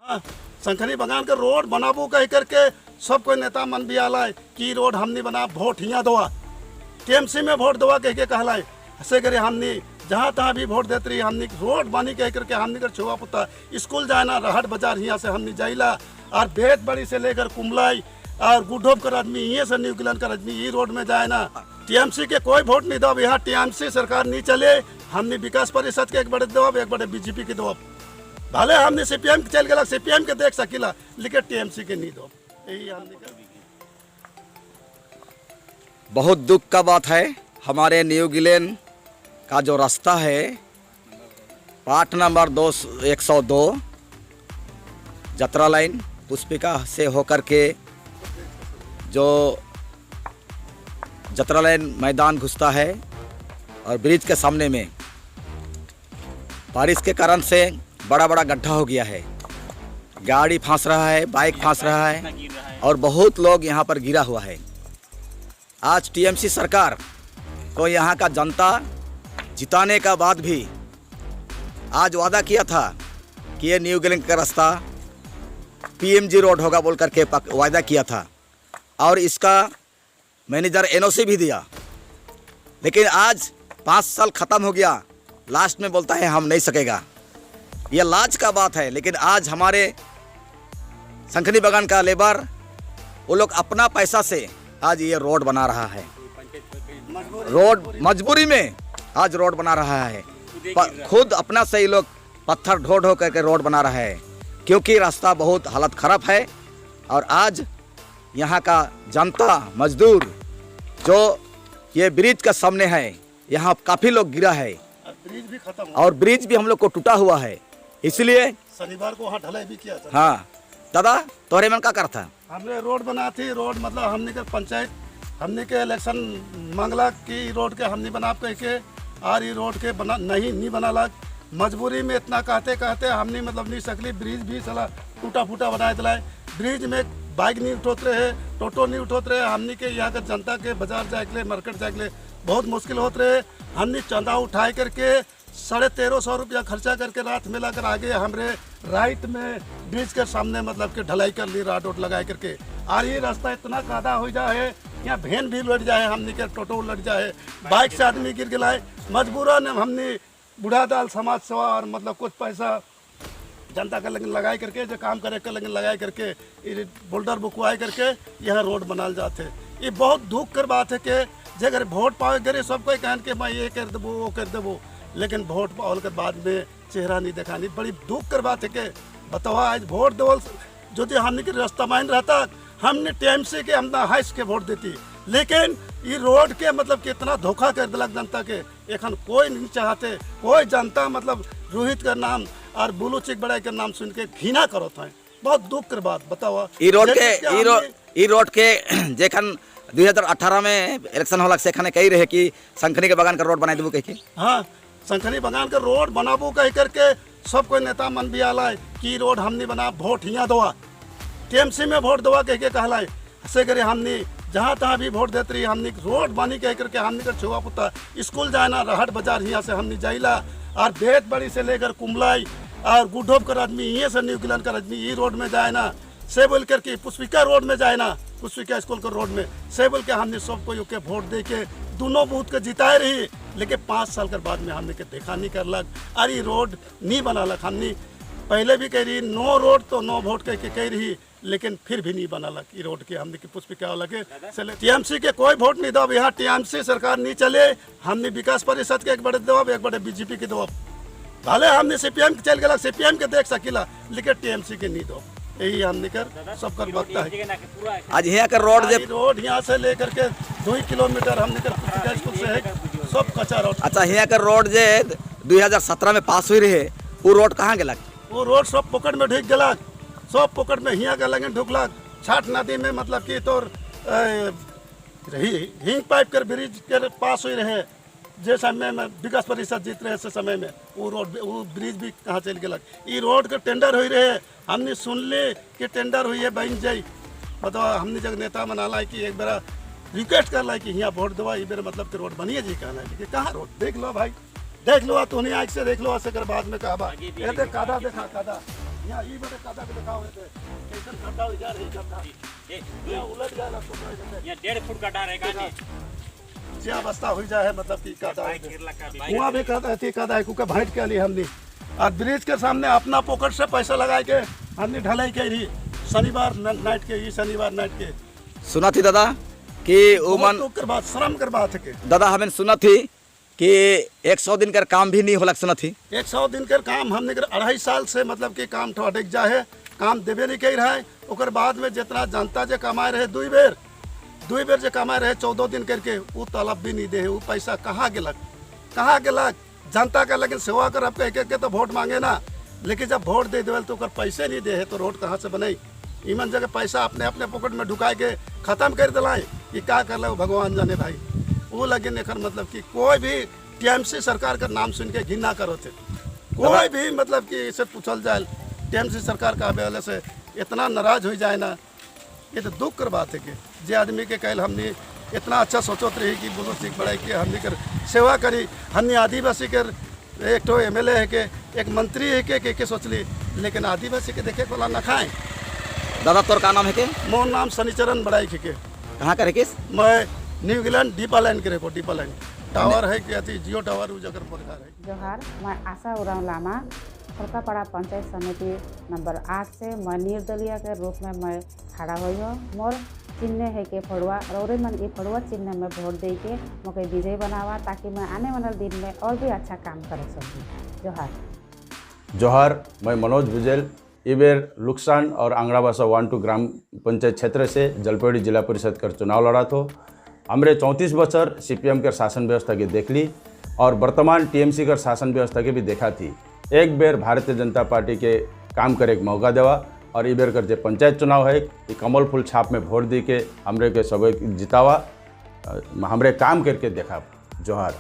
शंखनी बगान के रोड बनाबू कह करके सब कोई नेता मन भी आलाय कि रोड हमने बना वोट हिया दवा टीएमसी में वोट दवा कह के कहलाय ऐसे करे हमने जहाँ तहाँ भी वोट देते रही हमने रोड बनी कह करके हमने कर छुआ पुता स्कूल जाना रहट बाजार यहाँ से हमने जाइला और बेत बड़ी से लेकर कुमलाई और गुडोब कर आदमी यहाँ से न्यू गिलन कर आदमी ये रोड में जाए ना टीएमसी के कोई वोट नहीं दो यहाँ टीएमसी सरकार नहीं चले हमने विकास परिषद के एक बड़े दबाव एक बड़े बीजेपी के दबाव भले हमने सीपीएम के चल गया सीपीएम के देख सकीला लेकिन टीएमसी के नहीं दो यही हमने बहुत दुख का बात है। हमारे न्यू गिलेन का जो रास्ता है पार्ट नंबर 102 जतरा लाइन पुष्पिका से होकर के जो जतरा लाइन मैदान घुसता है और ब्रिज के सामने में बारिश के कारण से बड़ा बड़ा गड्ढा हो गया है। गाड़ी फंस रहा है, बाइक फंस रहा है और बहुत लोग यहाँ पर गिरा हुआ है। आज टीएमसी सरकार को यहाँ का जनता जिताने का बाद भी आज वादा किया था कि ये न्यू गिलेन का रास्ता पीएमजी रोड होगा बोल करके वादा किया था और इसका मैनेजर एनओसी भी दिया, लेकिन आज 5 साल ख़त्म हो गया, लास्ट में बोलता है हम नहीं सकेगा। यह लाज का बात है। लेकिन आज हमारे शंखनी बगान का लेबर वो लोग अपना पैसा से आज ये रोड बना रहा है, रोड मजबूरी में आज रोड बना रहा है। खुद अपना से ही लोग पत्थर ढो ढो करके रोड बना रहा है क्योंकि रास्ता बहुत हालत ख़राब है। और आज यहाँ का जनता मजदूर जो ये ब्रिज का सामने है यहाँ काफ़ी लोग गिरा है ब्रिज भी खत्म और ब्रिज भी हम लोग को टूटा हुआ है, इसलिए शनिवार को वहाँ ढलाई भी किया था। हाँ दादा तोहरे मन का करता हमने रोड बना थी रोड मतलब हमने के पंचायत हमने के इलेक्शन मांगला कि रोड के हमने बना कह के और ये रोड के बना नहीं बना लग मजबूरी में इतना कहते कहते हमने मतलब नहीं सकली ब्रिज भी चला टूटा फूटा बनाए दिलाए। ब्रिज में बाइक नहीं उठोत रहे, टोटो नहीं उठोत रहे, हमने के यहाँ के जनता के बाजार जाए के लिए मार्केट जाए के लिए बहुत मुश्किल होते रहे। हमने चंदा उठाए करके 1350 रुपया खर्चा करके रात में लाकर आगे हमरे राइट में ब्रिज के सामने मतलब कि ढलाई कर ली राड उड लगाए करके। और ये रास्ता इतना कादा हो जाए यहाँ भेन भी लड़ जाए, हमने के टोटो लड़ जाए, बाइक से आदमी गिर गिलाए। मजबूरन हमने बूढ़ा दाल समाज सेवा और मतलब कुछ पैसा जनता का लगन लगाए करके जो काम करे का लगन लगाए करके बोल्डर बुकवाए करके यहाँ रोड बनाल जाते। ये बहुत दुख कर बात है कि जगह वोट पावे गरे सब कोई कहन के मैं ये कर देबो वो कर देबो, लेकिन वोट पावल के बाद में चेहरा नहीं दिखानी बड़ी दुख कर बात है कि बताओ आज वोट देवल जो हमने के रास्ता मान रहता हमने टीएमसी के हम हाइस के वोट देती, लेकिन ये रोड के मतलब कितना धोखा कर दिलक जनता के एखन कोई नहीं चाहते। कोई जनता मतलब रोहित का नाम और बुलू चिक बड़ाई के नाम सुन के घृणा करो था। बहुत दुख कर बात बताओ। ई रोड के जेखन 2018 में इलेक्शन होला सेखने कही रहे कि शंखनी के बगान का रोड बना देबो कह के। हाँ शंखनी बगान का रोड बनाबू कह करके सब कोई नेता मन भी आलाय कि रोड हमने बना वोट हिया दवा टीएमसी में वोट दवा कह के कहलाय ऐसे करे हमने जहाँ तहाँ भी वोट देते रही हमने रोड बनी कह करके हमने कर छुआ पुता स्कूल जाना रहट बाजार यहाँ से हमने जाइला और बेत बड़ी से लेकर कुमलाई और गुडोब कर आदमी यहाँ से न्यू गिलन कर आदमी ये रोड में जाए ना से बोल करके पुष्पिका रोड में जाए ना पुष्पिका स्कूल के रोड में से बोल के हमने सबको के वोट दे के दोनों बूथ के जिताए रही, लेकिन 5 साल के बाद में हमने के देखा नहीं करलक और ये रोड नहीं बनालक। हमने पहले भी कह रही नो रोड तो नो वोट कह के कह रही, लेकिन फिर भी नहीं बनालक ये रोड के हमने की पुष्पिका वाला के टीएमसी के कोई वोट नहीं दो यहाँ टीएमसी सरकार नहीं चले। हमने विकास परिषद के एक बड़े दबाव एक बड़े बीजेपी के दबाव भले हमने सीपीएम के चल गया सीपीएम के देख सकीला लेकिन टीएमसी के नहीं दो यही हमने कर सब कर वक्त है। आज यहाँ का रोड यहाँ से लेकर के 2 किलोमीटर हमने कर स्कूल से है सब कच्चा रोड। अच्छा यहाँ का रोड जे 2017 में पास हुई रहे वो रोड कहाँ गलक? वो रोड सब पकड़ में ढुक गलक, सब पकड़ में हिया के लगे ढुकलक। छाट नदी में मतलब कि तोर हिंग पाइप कर ब्रिज के पास हुई रहे जे समय में विकास परिषद जीत रहे से समय में वो रोड वो ब्रिज भी कहाँ चल गलक। ये रोड के टेंडर हुई रहे हमने सुन ले कि टेंडर हुई है बन जाई मतलब हमने जब नेता बना ला कि एक बार रिक्वेस्ट कर ला कि यहाँ वोट दवा ये बेर मतलब कि रोड बनिए जी कहना है कि कहाँ रोड देख लो भाई देख लो तो नहीं आज से देख लो ऐसे कर बाद में कहा देख कादा देखा कादा यहाँ ये बड़े कादा के दिखाओ थे कैसे गड्ढा हो जा रही गड्ढा ये उलट गया ना तो ये 1.5 फुट गड्ढा रहेगा जी। जे अवस्था हो जाए मतलब कि कादा वहाँ भी कादा थी कादा कुका भाट के लिए हमने और ब्रिज के सामने अपना पॉकेट से पैसा लगा के हमने ढलाई की रही शनिवार नाइट के ही शनिवार नाइट के सुना थी दादा कि उमन कर बात शर्म कर बात है के दादा हमें सुना थी कि 100 दिन का काम भी नहीं होला सुना थी 100 दिन के काम हमने 2.5 साल से मतलब कि काम ठोटक जा है काम देवे नहीं कही रहा है ओकर बाद में जितना जनता जे कमाए रहे दुई बेर जे कमाए रहे 14 दिन करके वो तलब भी नहीं दे वो पैसा कहाँ गेलक जनता का लेकिन सेवा कर अब कह के तो वोट मांगे ना लेकिन जब वोट दे देवल तो ओकर पैसे नहीं दे है तो रोड कहाँ से बनाई ईमन जगह पैसा अपने अपने पॉकेट में ढुका के खत्म कर दिलाए कि क्या कर लो भगवान जाने भाई वो लगे एखर मतलब कि कोई भी टीएमसी सरकार का नाम सुन के घिना करो थे कोई भी मतलब कि इसे पूछल जाए टीएमसी सरकार का वाले से इतना नाराज हो जाए ना ये तो दुख कर बात है कि जे आदमी के कहल हमने इतना अच्छा सोचत रही कि बुजुर्ग सीख बढ़ाई कि हमने कर सेवा करी हमने आदिवासी कर एक तो MLA है के एक मंत्री है के सोचली लेकिन आदिवासी के देखे कोला न खाएं दादा तोर का नाम है के मोर नाम शनिचरण बढ़ाई के कहाँ का रेकेश मैं न्यू इंग्लैंड डीपा लाइन के रेको डीपा लाइन टावर है कि अति जियो टावर उस जगह पर है जोहार मैं आशा उराव लामा फुलकापाड़ा पंचायत समिति नंबर 8 से मैं निर्दलीय के रूप में मैं खड़ा हुई हूँ मोर चिन्ह है कि फड़ुआ और मन ये फड़ुआ चिन्ह में वोट दे के मुझे विजय बनावा ताकि मैं आने वाले दिन में और भी अच्छा काम कर सकूँ जोहार मैं मनोज भुजेल इबेर लुक्सान और आंगड़ाबासा 1-2 ग्राम पंचायत क्षेत्र से जलपाईगुड़ी जिला परिषद कर चुनाव लड़ा तो हमरे 34 बच्चर CPM के शासन व्यवस्था की देख ली और वर्तमान TMC कर शासन व्यवस्था के भी देखा थी एक बेर भारतीय जनता पार्टी के काम करे एक मौका देवा और इबेर कर जो पंचायत चुनाव है ये कमल फूल छाप में वोट दी के हमरे के सब जितावा हमरे काम करके देखा जोहार।